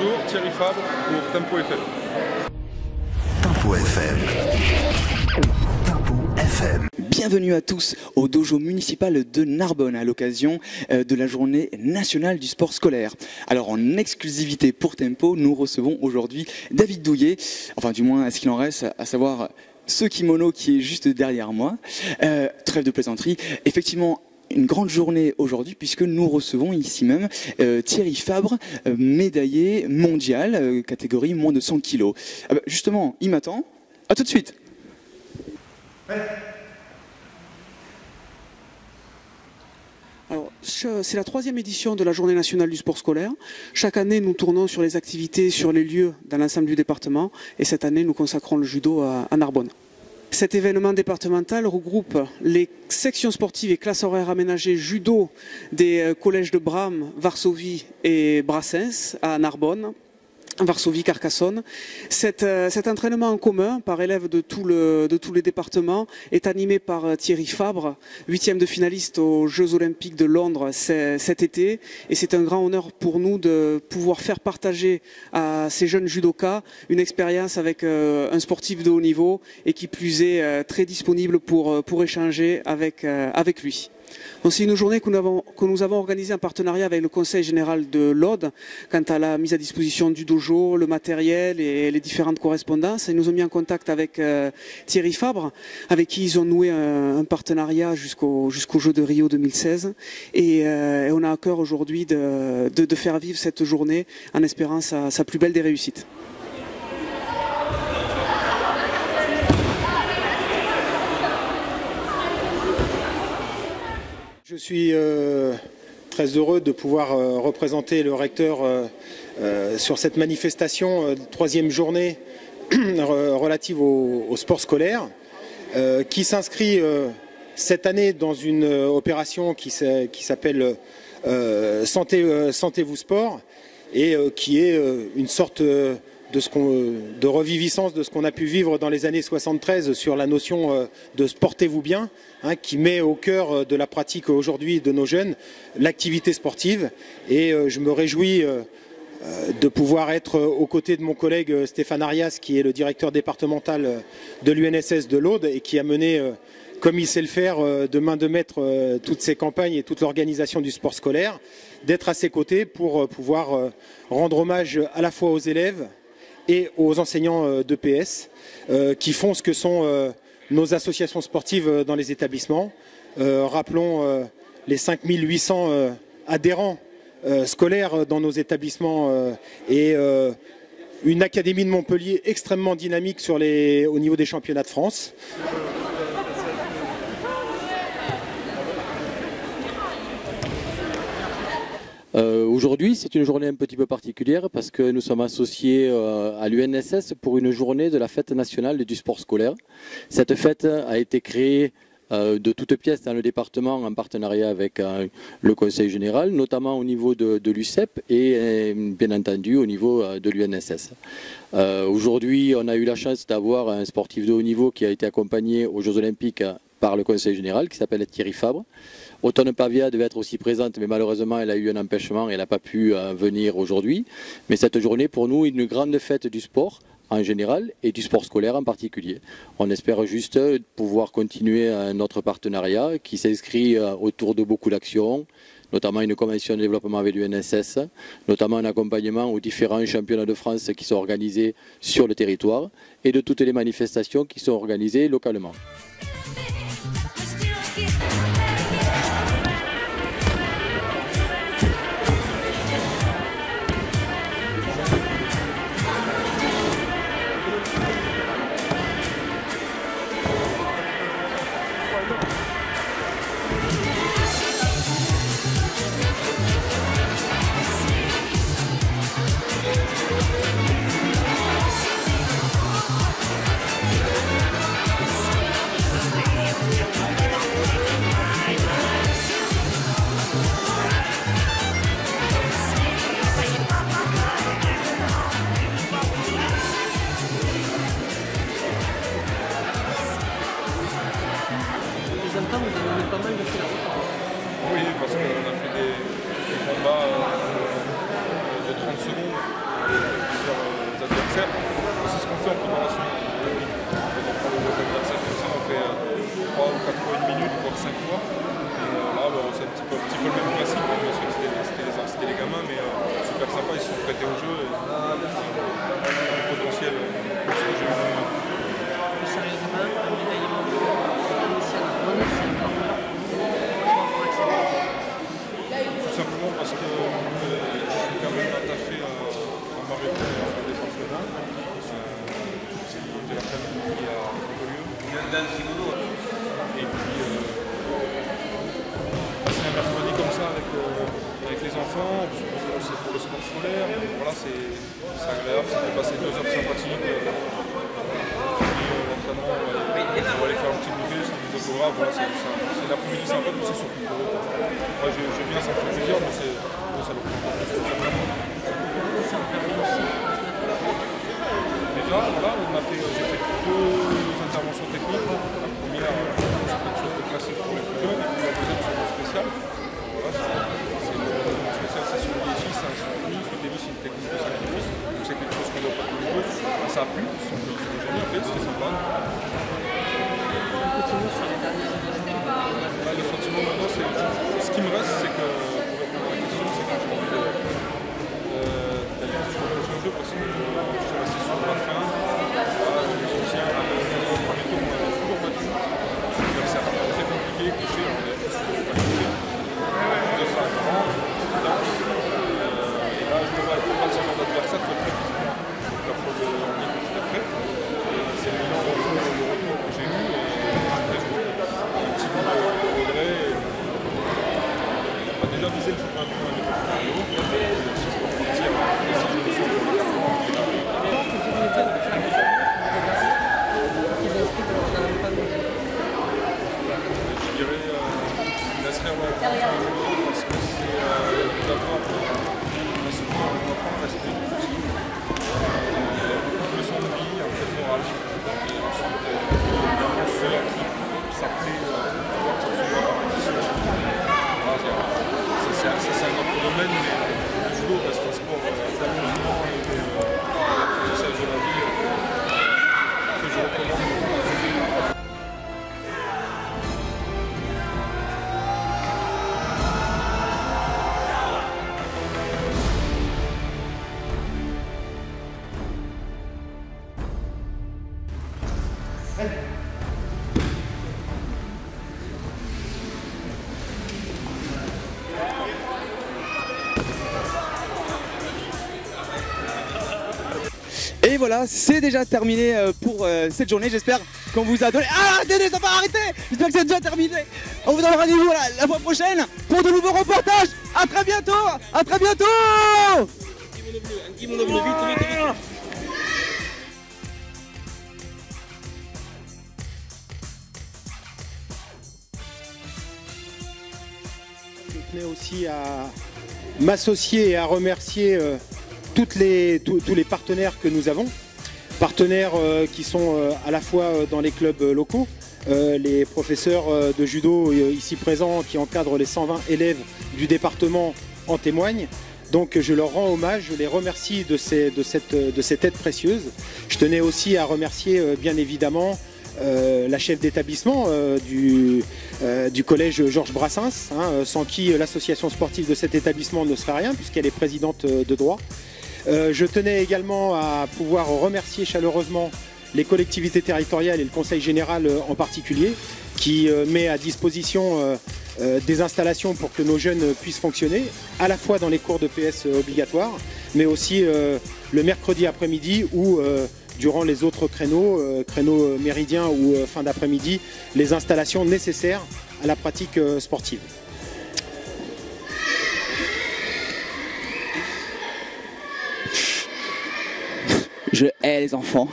Bonjour, Thierry Fabre pour Tempo FM. Tempo FM. Tempo FM. Bienvenue à tous au dojo municipal de Narbonne à l'occasion de la journée nationale du sport scolaire. Alors en exclusivité pour Tempo, nous recevons aujourd'hui David Douillet, enfin du moins à ce qu'il en reste, à savoir ce kimono qui est juste derrière moi. Trêve de plaisanterie, effectivement une grande journée aujourd'hui puisque nous recevons ici même Thierry Fabre, médaillé mondial, catégorie moins de 100 kilos. Justement, il m'attend. À tout de suite. Alors, c'est la 3e édition de la Journée nationale du sport scolaire. Chaque année, nous tournons sur les activités, sur les lieux dans l'ensemble du département. Et cette année, nous consacrons le judo à Narbonne. Cet événement départemental regroupe les sections sportives et classes horaires aménagées judo des collèges de Bram, Varsovie et Brassens à Narbonne. Varsovie, Carcassonne. Cet entraînement en commun par élèves de tous les départements est animé par Thierry Fabre, 8e de finaliste aux Jeux Olympiques de Londres cet été. Et c'est un grand honneur pour nous de pouvoir faire partager à ces jeunes judokas une expérience avec un sportif de haut niveau et qui plus est très disponible pour échanger avec lui. C'est une journée que nous avons organisée en partenariat avec le Conseil général de l'Aude quant à la mise à disposition du dojo, le matériel et les différentes correspondances. Ils nous ont mis en contact avec Thierry Fabre, avec qui ils ont noué un partenariat jusqu'au Jeux de Rio 2016. Et on a à cœur aujourd'hui de faire vivre cette journée en espérant sa plus belle des réussites. Je suis très heureux de pouvoir représenter le recteur sur cette manifestation, 3e journée relative au sport scolaire, qui s'inscrit cette année dans une opération qui s'appelle Santé-vous sport et qui est une sorte de reviviscence de ce qu'on a pu vivre dans les années 73 sur la notion de portez-vous bien, qui met au cœur de la pratique aujourd'hui de nos jeunes l'activité sportive. Et je me réjouis de pouvoir être aux côtés de mon collègue Stéphane Arias, qui est le directeur départemental de l'UNSS de l'Aude et qui a mené, comme il sait le faire, de main de maître toutes ces campagnes et toute l'organisation du sport scolaire, d'être à ses côtés pour pouvoir rendre hommage à la fois aux élèves et aux enseignants d'EPS qui font ce que sont nos associations sportives dans les établissements. Rappelons les 5800 adhérents scolaires dans nos établissements et une académie de Montpellier extrêmement dynamique au niveau des championnats de France. Aujourd'hui, c'est une journée un petit peu particulière parce que nous sommes associés à l'UNSS pour une journée de la fête nationale du sport scolaire. Cette fête a été créée de toutes pièces dans le département en partenariat avec le Conseil général, notamment au niveau de l'UCEP et bien entendu au niveau de l'UNSS. Aujourd'hui, on a eu la chance d'avoir un sportif de haut niveau qui a été accompagné aux Jeux Olympiques par le Conseil général, qui s'appelle Thierry Fabre. Autonne Pavia devait être aussi présente, mais malheureusement, elle a eu un empêchement et elle n'a pas pu venir aujourd'hui. Mais cette journée, pour nous, est une grande fête du sport en général et du sport scolaire en particulier. On espère juste pouvoir continuer notre partenariat qui s'inscrit autour de beaucoup d'actions, notamment une convention de développement avec l'UNSS, notamment un accompagnement aux différents championnats de France qui sont organisés sur le territoire et de toutes les manifestations qui sont organisées localement. ils sont prêtés au jeu et là, il y a du potentiel. Parce que j'ai vu. Plus sérieusement, un médaille mondial, c'est un bon essai d'armure pour accélérer. Tout simplement parce que je suis quand même attaché à ma région et à mon département. J'ai la famille qui a évolué. Et puis, passer un mercredi comme ça avec les enfants, c'est pour le sport scolaire, voilà, c'est agréable, ça fait passer 2 heures sympathiques. L'entraînement, on va aller faire un petit bouquet, c'est des autographes, voilà, c'est l'après-midi sympa, mais c'est surtout pour eux. Moi je viens, ça me fait plaisir, mais ça le prend pas. Déjà, voilà, j'ai fait 2 interventions techniques. La première, c'est quelque chose de classique pour les plus jeunes, et puis la deuxième, c'est le spécial. Voilà, le spécial, c'est sur le défi, c'est un survie, le défi, c'est une technique de sacrifice. Donc c'est quelque chose qu'on doit pas tous les jours. Ça a plu, c'est génial, en fait, c'était sympa. Le sentiment maintenant, ce qui me reste, c'est que, pour répondre à la question, c'est que j'ai envie d'aller jusqu'au prochain jeu parce que je suis resté sur ma fin. Les Égyptiens, au premier tour, on avait toujours battu. C'est très compliqué, couché, on est tous couché. De ça, danse. Et là, je me vois pas ce genre d'adversaire, très très physiquement. La preuve de l'envie que je l'ai fait. C'est le bilan le retour que j'ai eu. Un petit peu de regret. On a déjà visé le championnat du monde l'année prochaine. Si je peux partir, et si je le sens pour le je dirais Nasser Ouattara parce que c'est d'abord un sport où on apprend le respect du outil. Une leçon de vie, un peu de morale. Et ensuite, évidemment, ceux qui s'appelaient c'est un autre domaine, mais le judo reste un sport d'amusement et d'apprentissage de la vie que je recommande. Et voilà, c'est déjà terminé pour cette journée. J'espère qu'on vous a donné... Ah, Dédé, ça va arrêter. J'espère que c'est déjà terminé. On vous donne rendez-vous la fois prochaine pour de nouveaux reportages. À très bientôt. À très bientôt. Je tenais aussi à m'associer et à remercier tous les partenaires que nous avons. Partenaires qui sont à la fois dans les clubs locaux, les professeurs de judo ici présents qui encadrent les 120 élèves du département en témoignent. Donc je leur rends hommage, je les remercie de cette aide précieuse. Je tenais aussi à remercier bien évidemment la chef d'établissement du collège Georges Brassens, sans qui l'association sportive de cet établissement ne serait rien puisqu'elle est présidente de droit. Je tenais également à pouvoir remercier chaleureusement les collectivités territoriales et le Conseil général en particulier qui met à disposition des installations pour que nos jeunes puissent fonctionner à la fois dans les cours de PS obligatoires mais aussi le mercredi après-midi ou durant les autres créneaux méridiens ou fin d'après-midi, les installations nécessaires à la pratique sportive. Je hais les enfants.